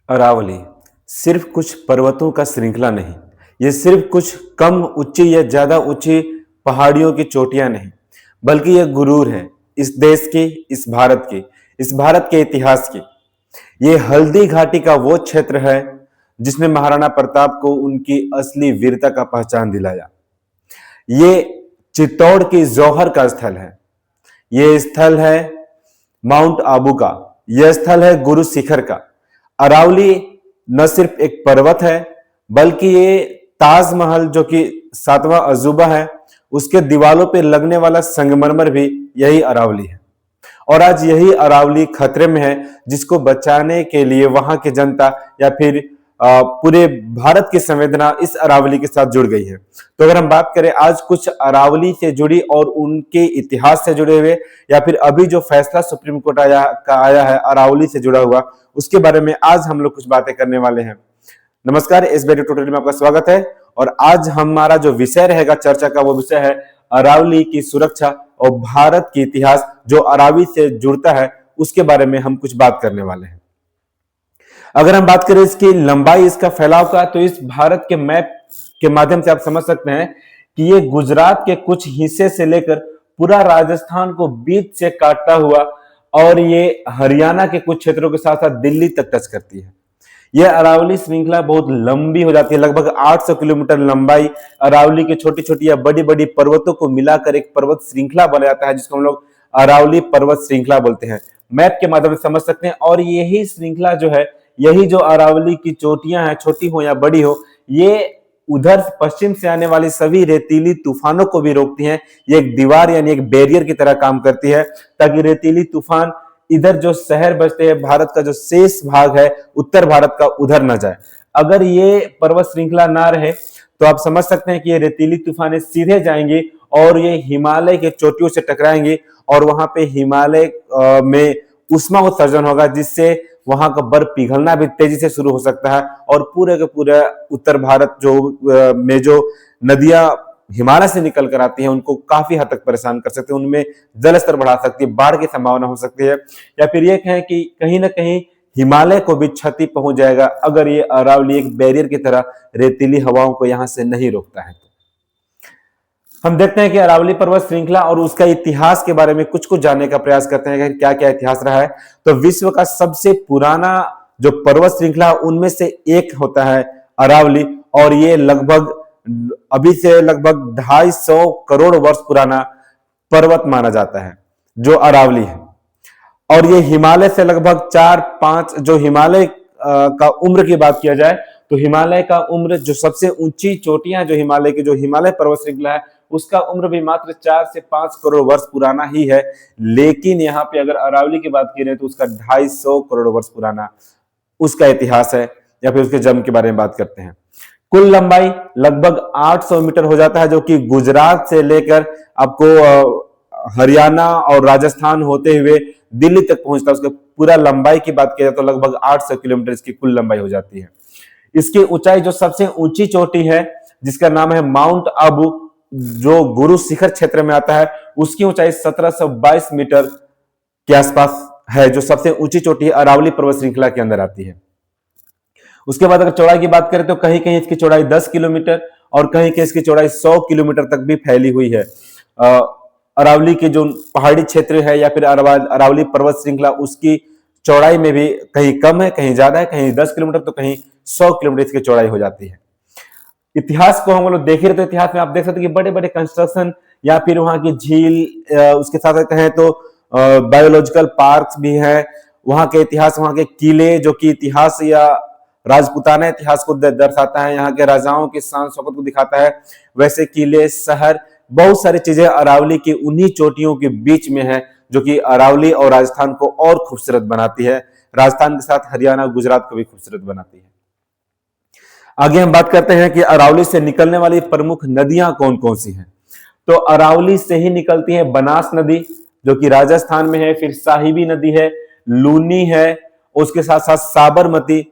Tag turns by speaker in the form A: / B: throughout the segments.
A: अरावली सिर्फ कुछ पर्वतों का श्रृंखला नहीं। ये सिर्फ कुछ कम ऊंची या ज्यादा ऊंची पहाड़ियों की चोटियां नहीं, बल्कि यह गुरूर है इस देश की, इस भारत के इतिहास की। ये हल्दी घाटी का वो क्षेत्र है जिसने महाराणा प्रताप को उनकी असली वीरता का पहचान दिलाया। ये चित्तौड़ की जौहर का स्थल है। ये स्थल है माउंट आबू का। यह स्थल है गुरु शिखर का। अरावली न सिर्फ एक पर्वत है, बल्कि ये ताजमहल जो कि सातवां अजूबा है, उसके दीवारों पे लगने वाला संगमरमर भी यही अरावली है। और आज यही अरावली खतरे में है, जिसको बचाने के लिए वहां की जनता या फिर पूरे भारत की संवेदना इस अरावली के साथ जुड़ गई है। तो अगर हम बात करें आज कुछ अरावली से जुड़ी और उनके इतिहास से जुड़े हुए, या फिर अभी जो फैसला सुप्रीम कोर्ट आया है अरावली से जुड़ा हुआ, उसके बारे में आज हम लोग कुछ बातें करने वाले हैं। नमस्कार, इस वीडियो ट्यूटोरियल में आपका स्वागत है। और आज हमारा जो विषय रहेगा चर्चा का, वो विषय है अरावली की सुरक्षा और भारत की इतिहास जो अरावली से जुड़ता है, उसके बारे में हम कुछ बात करने वाले हैं। अगर हम बात करें इसकी लंबाई, इसका फैलाव का, तो इस भारत के मैप के माध्यम से आप समझ सकते हैं कि ये गुजरात के कुछ हिस्से से लेकर पूरा राजस्थान को बीच से काटता हुआ और ये हरियाणा के कुछ क्षेत्रों के साथ साथ दिल्ली तक टच करती है। यह अरावली श्रृंखला बहुत लंबी हो जाती है, लगभग 800 किलोमीटर लंबाई अरावली की छोटी छोटी या बड़ी बड़ी पर्वतों को मिलाकर एक पर्वत श्रृंखला बना जाता है, जिसको हम लोग अरावली पर्वत श्रृंखला बोलते हैं। मैप के माध्यम से समझ सकते हैं। और यही श्रृंखला जो है, यही जो अरावली की चोटियां हैं, छोटी हो या बड़ी हो, ये उधर पश्चिम से आने वाली सभी रेतीली तूफानों को भी रोकती हैं। ये एक दीवार यानी एक बैरियर की तरह काम करती है, ताकि रेतीली तूफान इधर जो शहर बसते हैं, भारत का जो शेष भाग है उत्तर भारत का, उधर न जाए। अगर ये पर्वत श्रृंखला ना रहे तो आप समझ सकते हैं कि ये रेतीली तूफानें सीधे जाएंगे और ये हिमालय के चोटियों से टकराएंगे और वहां पे हिमालय में उष्मा उत्सर्जन होगा, जिससे वहां का बर्फ पिघलना भी तेजी से शुरू हो सकता है। और पूरे के पूरे उत्तर भारत में जो नदियां हिमालय से निकल कर आती हैं, उनको काफी हद तक परेशान कर सकते हैं, उनमें जल स्तर बढ़ा सकती है, बाढ़ की संभावना हो सकती है। या फिर ये कहें कि कहीं ना कहीं हिमालय को भी क्षति पहुंच जाएगा अगर ये अरावली एक बैरियर की तरह रेतीली हवाओं को यहां से नहीं रोकता है। हम देखते हैं कि अरावली पर्वत श्रृंखला और उसका इतिहास के बारे में कुछ कुछ जानने का प्रयास करते हैं कि क्या क्या इतिहास रहा है। तो विश्व का सबसे पुराना जो पर्वत श्रृंखला, उनमें से एक होता है अरावली। और ये अभी से लगभग 250 करोड़ वर्ष पुराना पर्वत माना जाता है जो अरावली है। और ये हिमालय से लगभग 4-5, जो हिमालय का उम्र की बात किया जाए तो हिमालय का उम्र, जो सबसे ऊंची चोटियां जो हिमालय की, जो हिमालय पर्वत श्रृंखला है, उसका उम्र भी मात्र 4 से 5 करोड़ वर्ष पुराना ही है। लेकिन यहाँ पे अगर अरावली की बात की जाए तो उसका 250 करोड़ वर्ष पुराना उसका इतिहास है, या फिर उसके जन्म के बारे में बात करते हैं। कुल लंबाई लगभग 800 मीटर हो जाता है, जो कि गुजरात से लेकर आपको हरियाणा और राजस्थान होते हुए दिल्ली तक पहुंचता है। उसके पूरा लंबाई की बात की जाए तो लगभग 800 किलोमीटर इसकी कुल लंबाई हो जाती है। इसकी ऊंचाई, जो सबसे ऊंची चोटी है जिसका नाम है माउंट आबू, जो गुरु शिखर क्षेत्र में आता है, उसकी ऊंचाई 1722 मीटर के आसपास है, जो सबसे ऊंची चोटी है अरावली पर्वत श्रृंखला के अंदर आती है। उसके बाद अगर चौड़ाई की बात करें तो कहीं कहीं इसकी चौड़ाई 10 किलोमीटर और कहीं कहीं इसकी चौड़ाई 100 किलोमीटर तक भी फैली हुई है। अरावली के जो पहाड़ी क्षेत्र है या फिर अरावली पर्वत श्रृंखला, उसकी चौड़ाई में भी कहीं कम है, कहीं ज्यादा है, कहीं 10 किलोमीटर तो कहीं 100 किलोमीटर इसकी चौड़ाई हो जाती है। इतिहास को हम लोग देख रहे थे, इतिहास में आप देख सकते हैं कि बड़े बड़े कंस्ट्रक्शन या फिर वहां की झील, उसके साथ कहें तो बायोलॉजिकल पार्क्स भी हैं। वहां के इतिहास, वहां के किले, जो कि इतिहास या राजपूताना इतिहास को दर्शाता है, यहाँ के राजाओं की शान शौकत को दिखाता है, वैसे किले, शहर, बहुत सारी चीजें अरावली की उन्हीं चोटियों के बीच में है, जो कि अरावली और राजस्थान को और खूबसूरत बनाती है। राजस्थान के साथ हरियाणा, गुजरात को भी खूबसूरत बनाती है। आगे हम बात करते हैं कि अरावली से निकलने वाली प्रमुख नदियां कौन कौन सी हैं। तो अरावली से ही निकलती है बनास नदी, जो कि राजस्थान में है, फिर साहिबी नदी है, लूनी है, उसके साथ साथ साबरमती,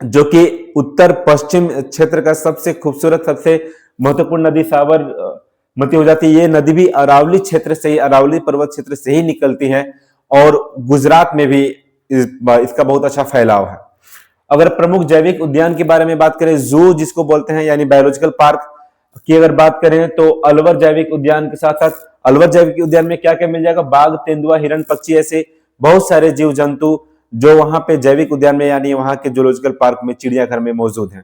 A: जो कि उत्तर पश्चिम क्षेत्र का सबसे खूबसूरत, सबसे महत्वपूर्ण नदी साबरमती हो जाती है। ये नदी भी अरावली क्षेत्र से ही, अरावली पर्वत क्षेत्र से ही निकलती है और गुजरात में भी इसका बहुत अच्छा फैलाव है। अगर प्रमुख जैविक उद्यान के बारे में बात करें, जू जिसको बोलते हैं यानी बायोलॉजिकल पार्क की अगर बात करें, तो अलवर जैविक उद्यान के साथ साथ अलवर जैविक उद्यान में क्या क्या मिल जाएगा, बाघ, तेंदुआ, हिरण, पक्षी, ऐसे बहुत सारे जीव जंतु जो वहां पे जैविक उद्यान में यानी वहां के जूलॉजिकल पार्क में, चिड़ियाघर में मौजूद हैं।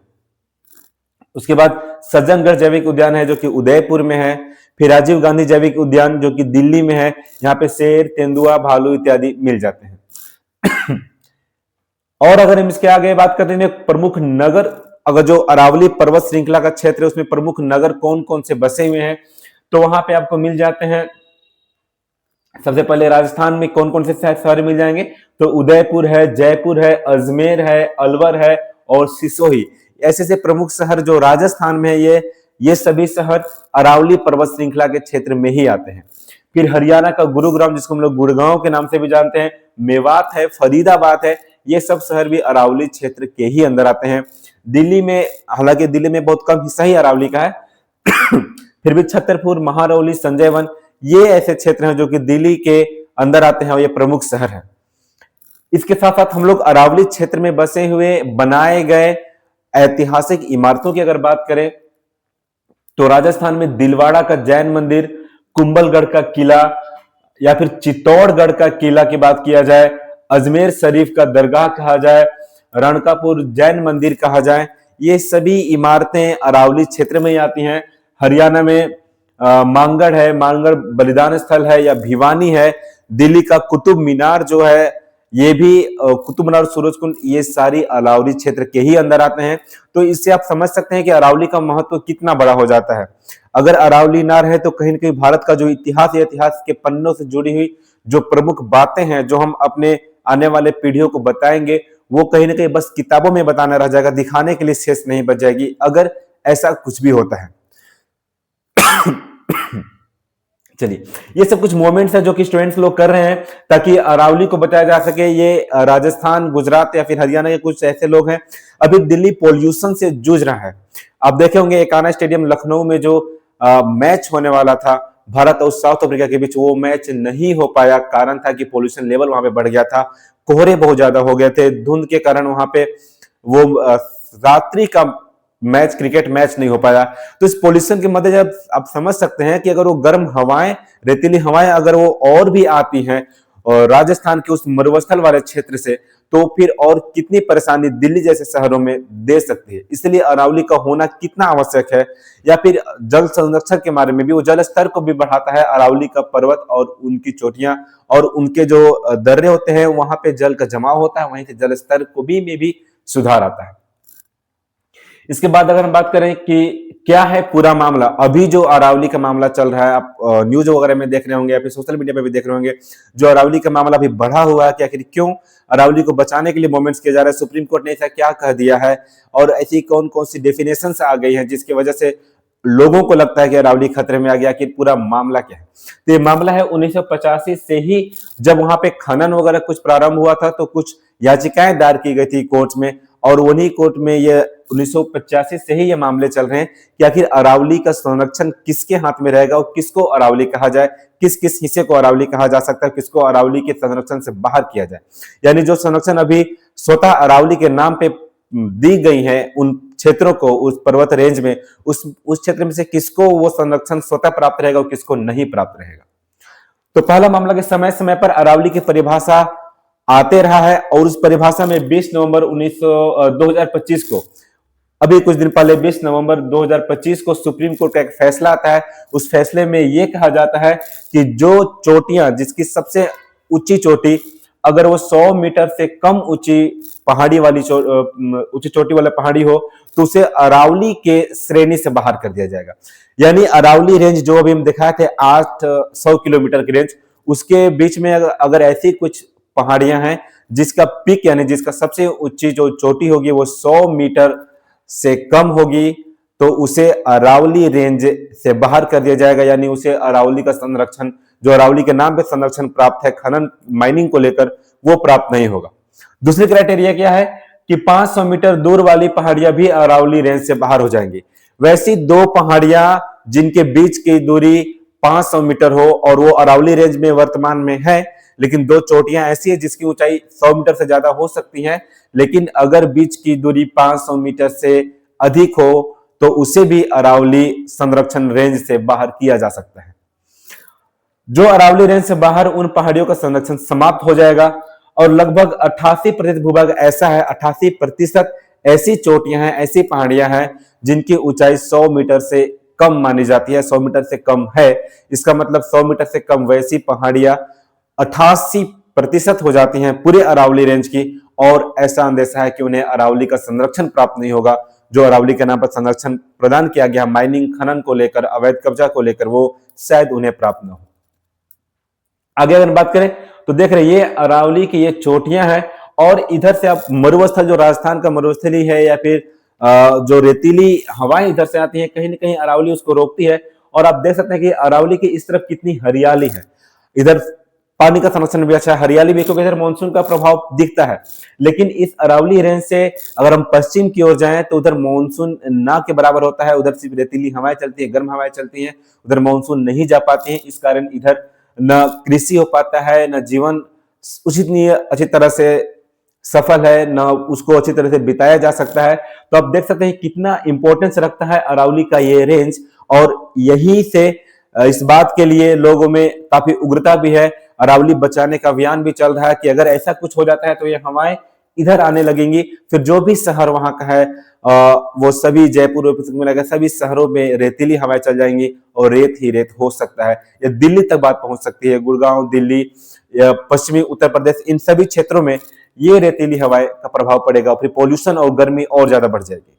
A: उसके बाद सज्जनगढ़ जैविक उद्यान है जो कि उदयपुर में है। फिर राजीव गांधी जैविक उद्यान जो कि दिल्ली में है, यहाँ पे शेर, तेंदुआ, भालू इत्यादि मिल जाते हैं। और अगर हम इसके आगे बात करते हैं प्रमुख नगर, अगर जो अरावली पर्वत श्रृंखला का क्षेत्र है उसमें प्रमुख नगर कौन कौन से बसे हुए हैं, तो वहां पे आपको मिल जाते हैं। सबसे पहले राजस्थान में कौन कौन से शहर मिल जाएंगे, तो उदयपुर है, जयपुर है, अजमेर है, अलवर है और सिसोही। ऐसे से प्रमुख शहर जो राजस्थान में है, ये सभी शहर अरावली पर्वत श्रृंखला के क्षेत्र में ही आते हैं। फिर हरियाणा का गुरुग्राम, जिसको हम लोग गुड़गांव के नाम से भी जानते हैं, मेवात है, फरीदाबाद है, ये सब शहर भी अरावली क्षेत्र के ही अंदर आते हैं। दिल्ली में, हालांकि दिल्ली में बहुत कम हिस्सा ही अरावली का है, फिर भी छतरपुर, महारौली, संजय वन, ये ऐसे क्षेत्र हैं जो कि दिल्ली के अंदर आते हैं और ये प्रमुख शहर है। इसके साथ साथ हम लोग अरावली क्षेत्र में बसे हुए बनाए गए ऐतिहासिक इमारतों की अगर बात करें, तो राजस्थान में दिलवाड़ा का जैन मंदिर, कुंभलगढ़ का किला या फिर चित्तौड़गढ़ का किला की बात किया जाए, अजमेर शरीफ का दरगाह कहा जाए, रणकापुर जैन मंदिर कहा जाए, ये सभी इमारतें अरावली क्षेत्र में ही आती हैं। हरियाणा में मांगड़ है, मांगड़ बलिदान स्थल है, या भिवानी है। दिल्ली का कुतुब मीनार जो है, ये भी कुतुब मीनार, सूरज कुंड, ये सारी अरावली क्षेत्र के ही अंदर आते हैं। तो इससे आप समझ सकते हैं कि अरावली का महत्व कितना बड़ा हो जाता है। अगर अरावली ना रहे तो कहीं न कहीं भारत का जो इतिहास है, इतिहास के पन्नों से जुड़ी हुई जो प्रमुख बातें हैं, जो हम अपने आने वाले पीढ़ियों को बताएंगे, वो कहीं ना कहीं बस किताबों में बताना रह जाएगा, दिखाने के लिए शेष नहीं बच जाएगी, अगर ऐसा कुछ भी होता है। चलिए, ये सब कुछ मोमेंट्स है जो कि स्टूडेंट्स लोग कर रहे हैं ताकि अरावली को बताया जा सके। ये राजस्थान, गुजरात या फिर हरियाणा के कुछ ऐसे लोग हैं, अभी दिल्ली पॉल्यूशन से जूझ रहा है। आप देखे होंगे एकाना स्टेडियम लखनऊ में जो मैच होने वाला था भारत और साउथ अफ्रीका के बीच, वो मैच नहीं हो पाया। कारण था कि पॉल्यूशन लेवल वहां पे बढ़ गया था, कोहरे बहुत ज्यादा हो गए थे, धुंध के कारण वहां पे वो रात्रि का मैच, क्रिकेट मैच नहीं हो पाया। तो इस पॉल्यूशन के मध्य आप समझ सकते हैं कि अगर वो गर्म हवाएं, रेतीली हवाएं अगर वो और भी आती हैं और राजस्थान के उस मरुस्थल वाले क्षेत्र से, तो फिर और कितनी परेशानी दिल्ली जैसे शहरों में दे सकती है। इसलिए अरावली का होना कितना आवश्यक है। या फिर जल संरक्षण के बारे में भी, वो जल स्तर को भी बढ़ाता है। अरावली का पर्वत और उनकी चोटियां और उनके जो दर्रे होते हैं, वहां पे जल का जमाव होता है, वहीं से जल स्तर को भी में भी सुधार आता है। इसके बाद अगर हम बात करें कि क्या है पूरा मामला, अभी जो अरावली का मामला चल रहा है, आप न्यूज वगैरह में देख रहे होंगे या फिर सोशल मीडिया पे भी देख रहे होंगे, जो अरावली का मामला अभी बढ़ा हुआ है कि आखिर क्यों अरावली को बचाने के लिए मूवमेंट्स किए जा रहे हैं, सुप्रीम कोर्ट ने ऐसा क्या कह दिया है और ऐसी कौन कौन सी डेफिनेशंस आ गई हैं जिसकी वजह से लोगों को लगता है कि अरावली खतरे में आ गया। कि पूरा मामला क्या है, तो ये मामला है 1985 से ही, जब वहां पे खनन वगैरह कुछ प्रारंभ हुआ था तो कुछ याचिकाएं दायर की गई थी कोर्ट में, और उन्हीं कोर्ट में ये 1985 से ही ये मामले चल रहे हैं कि आखिर अरावली का संरक्षण किसके हाथ में रहेगा और किसको अरावली कहा जाए, किस किस हिस्से को अरावली कहा जा सकता है, किसको अरावली के संरक्षण से बाहर किया जाए। यानी जो संरक्षण अभी स्वतः अरावली के नाम पे दी गई है उन क्षेत्रों को, उस पर्वत रेंज में, उस क्षेत्र में से किसको वो संरक्षण स्वतः प्राप्त रहेगा और किसको नहीं प्राप्त रहेगा। तो पहला मामला के समय समय पर अरावली की परिभाषा आते रहा है और उस परिभाषा में 20 नवंबर 2025 को, अभी कुछ दिन पहले 20 नवंबर 2025 को सुप्रीम कोर्ट का एक फैसला आता है। उस फैसले में यह कहा जाता है कि जो चोटियां, जिसकी सबसे ऊंची चोटी अगर वो 100 मीटर से कम ऊंची पहाड़ी वाली ऊंची चोटी वाला पहाड़ी हो, तो उसे अरावली के श्रेणी से बाहर कर दिया जाएगा। यानी अरावली रेंज जो अभी हम दिखाए थे 800 किलोमीटर की रेंज, उसके बीच में अगर ऐसी कुछ पहाड़ियां हैं जिसका पीक यानी जिसका सबसे ऊंची जो चोटी होगी वो 100 मीटर से कम होगी, तो उसे अरावली रेंज से बाहर कर दिया जाएगा। यानी उसे अरावली का संरक्षण, जो अरावली के नाम पे संरक्षण प्राप्त है खनन माइनिंग को लेकर, वो प्राप्त नहीं होगा। दूसरी क्राइटेरिया क्या है कि 500 मीटर दूर वाली पहाड़ियां भी अरावली रेंज से बाहर हो जाएंगी। वैसी दो पहाड़ियां जिनके बीच की दूरी 500 मीटर हो और वो अरावली रेंज में वर्तमान में है, लेकिन दो चोटियां ऐसी है जिसकी ऊंचाई 100 मीटर से ज्यादा हो सकती है, लेकिन अगर बीच की दूरी 500 मीटर से अधिक हो तो उसे भी अरावली संरक्षण रेंज से बाहर किया जा सकता है। जो अरावली रेंज से बाहर उन पहाड़ियों का संरक्षण समाप्त हो जाएगा और लगभग 88% भूभाग ऐसा है, 88% ऐसी चोटियां हैं, ऐसी पहाड़ियां हैं जिनकी ऊंचाई 100 मीटर से कम मानी जाती है, 100 मीटर से कम है। इसका मतलब 100 मीटर से कम वैसी पहाड़ियां 88% हो जाती हैं पूरे अरावली रेंज की, और ऐसा अंदेशा है कि उन्हें अरावली का संरक्षण प्राप्त नहीं होगा। जो अरावली के नाम पर संरक्षण प्रदान किया गया माइनिंग खनन को लेकर, अवैध कब्जा को लेकर, वो शायद उन्हें प्राप्त न हो। आगे अगर बात करें तो देख रहे ये अरावली की ये चोटियां हैं, और इधर से आप मरुस्थल जो राजस्थान का मरुस्थली है या फिर जो रेतीली हवाएं इधर से आती हैं, कहीं ना कहीं अरावली उसको रोकती है। और आप देख सकते हैं कि अरावली की इस तरफ कितनी हरियाली है, इधर पानी का संरक्षण भी अच्छा है, हरियाली भी, क्योंकि इधर मानसून का प्रभाव दिखता है। लेकिन इस अरावली रेंज से अगर हम पश्चिम की ओर जाएं तो उधर मानसून ना के बराबर होता है, उधर सिर्फ रेतीली हवाएं चलती है, गर्म हवाएं चलती हैं, उधर मानसून नहीं जा पाती है। इस कारण इधर न कृषि हो पाता है, न जीवन उचित अच्छी तरह से सफल है, न उसको अच्छी तरह से बिताया जा सकता है। तो आप देख सकते हैं कितना इंपॉर्टेंस रखता है अरावली का ये रेंज, और यही से इस बात के लिए लोगों में काफी उग्रता भी है। अरावली बचाने का अभियान भी चल रहा है कि अगर ऐसा कुछ हो जाता है तो ये हवाएं इधर आने लगेंगी, फिर जो भी शहर वहां का है वो सभी जयपुर मिलाकर सभी शहरों में रेतीली हवाएं चल जाएंगी और रेत ही रेत हो सकता है। ये दिल्ली तक बात पहुंच सकती है, गुड़गांव, दिल्ली या पश्चिमी उत्तर प्रदेश, इन सभी क्षेत्रों में ये रेतीली हवाएं का प्रभाव पड़ेगा, फिर पॉल्यूशन और गर्मी और ज्यादा बढ़ जाएगी।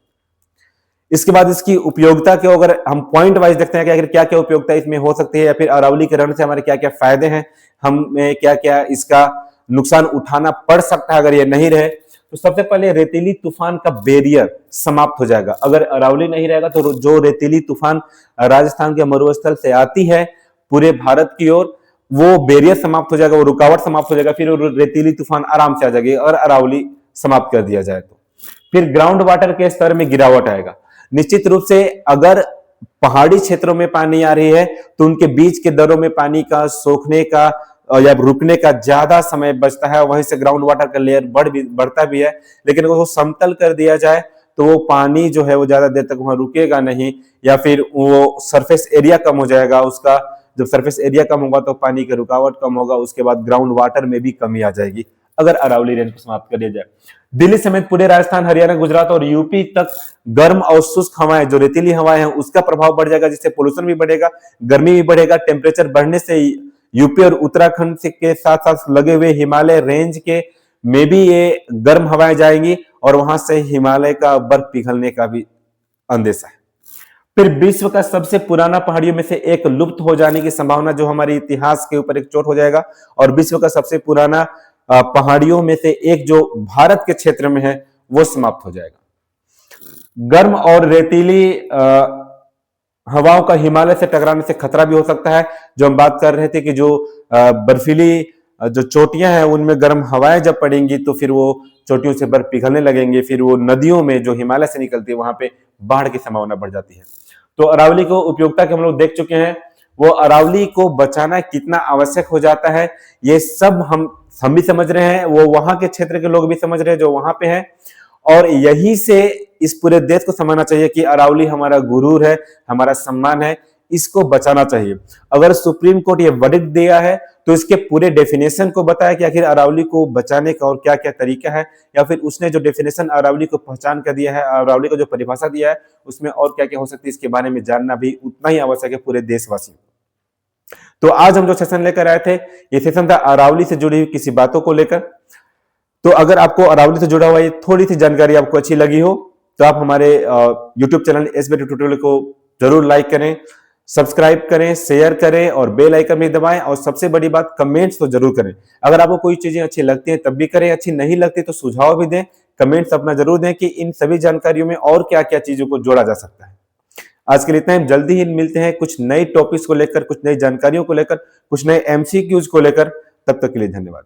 A: इसके बाद इसकी उपयोगिता के अगर हम पॉइंट वाइज देखते हैं कि अगर क्या क्या उपयोगिता इसमें हो सकती है, या फिर अरावली के रहने से हमारे क्या क्या फायदे हैं, हमें क्या क्या इसका नुकसान उठाना पड़ सकता है अगर ये नहीं रहे। तो सबसे पहले रेतीली तूफान का बैरियर समाप्त हो जाएगा। अगर अरावली नहीं रहेगा तो जो रेतीली तूफान राजस्थान के मरुस्थल से आती है पूरे भारत की ओर, वो बैरियर समाप्त हो जाएगा, वो रुकावट समाप्त हो जाएगा, फिर रेतीली तूफान आराम से आ जाएगी अगर अरावली समाप्त कर दिया जाए तो। फिर ग्राउंड वाटर के स्तर में गिरावट आएगा। निश्चित रूप से अगर पहाड़ी क्षेत्रों में पानी आ रही है तो उनके बीच के दरों में पानी का सोखने का या रुकने का ज्यादा समय बचता है, वहीं से ग्राउंड वाटर का लेयर बढ़ता भी है। लेकिन अगर वो समतल कर दिया जाए तो वो पानी जो है वो ज्यादा देर तक वहां रुकेगा नहीं, या फिर वो सरफेस एरिया कम हो जाएगा उसका। जब सरफेस एरिया कम होगा तो पानी की रुकावट कम होगा, उसके बाद ग्राउंड वाटर में भी कमी आ जाएगी अगर अरावली रेंज को समाप्त कर दिया जाए। दिल्ली समेत पूरे राजस्थान, हरियाणा, गुजरात और यूपी तक गर्म और शुष्क हवाएं, जो रेतीली हवाएं हैं, उसका प्रभाव बढ़ जाएगा, जिससे पोल्यूशन भी बढ़ेगा, गर्मी भी बढ़ेगा। टेम्परेचर बढ़ने से यूपी और उत्तराखंड के साथ साथ लगे हुए हिमालय रेंज के में भी ये गर्म हवाएं जाएंगी और वहां से हिमालय का बर्फ पिघलने का भी अंदेशा है। फिर विश्व का सबसे पुराना पहाड़ियों में से एक लुप्त हो जाने की संभावना, जो हमारे इतिहास के ऊपर एक चोट हो जाएगा, और विश्व का सबसे पुराना पहाड़ियों में से एक जो भारत के क्षेत्र में है वो समाप्त हो जाएगा। गर्म और रेतीली हवाओं का हिमालय से टकराने से खतरा भी हो सकता है। जो हम बात कर रहे थे कि जो बर्फीली जो चोटियां हैं उनमें गर्म हवाएं जब पड़ेंगी तो फिर वो चोटियों से बर्फ पिघलने लगेंगे, फिर वो नदियों में जो हिमालय से निकलती है वहां पे बाढ़ की संभावना बढ़ जाती है। तो अरावली को उपयोगिता के हम लोग देख चुके हैं, वो अरावली को बचाना कितना आवश्यक हो जाता है ये सब हम भी समझ रहे हैं, वो वहां के क्षेत्र के लोग भी समझ रहे हैं जो वहां पे हैं, और यही से इस पूरे देश को समझना चाहिए कि अरावली हमारा गुरूर है, हमारा सम्मान है, इसको बचाना चाहिए। अगर सुप्रीम कोर्ट ये वर्डिक्ट दिया है तो इसके पूरे डेफिनेशन को बताया कि आखिर अरावली को बचाने का और क्या क्या तरीका है, या फिर उसने जो डेफिनेशन अरावली को पहचान कर दिया है, अरावली को जो परिभाषा दिया है उसमें और क्या क्या हो सकती है, इसके बारे में जानना भी उतना ही आवश्यक है पूरे देशवासियों। तो आज हम जो सेशन लेकर आए थे ये सेशन था अरावली से जुड़ी हुई किसी बातों को लेकर। तो अगर आपको अरावली से जुड़ा हुआ ये थोड़ी सी जानकारी आपको अच्छी लगी हो तो आप हमारे यूट्यूब चैनल एसबीटी ट्यूटोरियल को जरूर लाइक करें, सब्सक्राइब करें, शेयर करें और बेल आइकन भी दबाएं, और सबसे बड़ी बात कमेंट्स तो जरूर करें। अगर आपको कोई चीजें अच्छी लगती हैं तब भी करें, अच्छी नहीं लगती तो सुझाव भी दें, कमेंट्स अपना जरूर दें कि इन सभी जानकारियों में और क्या क्या चीजों को जोड़ा जा सकता है। आज के लिए इतना ही, जल्दी ही मिलते हैं कुछ नए टॉपिक्स को लेकर, कुछ नई जानकारियों को लेकर, कुछ नए एमसीक्यूज को लेकर। तब तक के लिए धन्यवाद।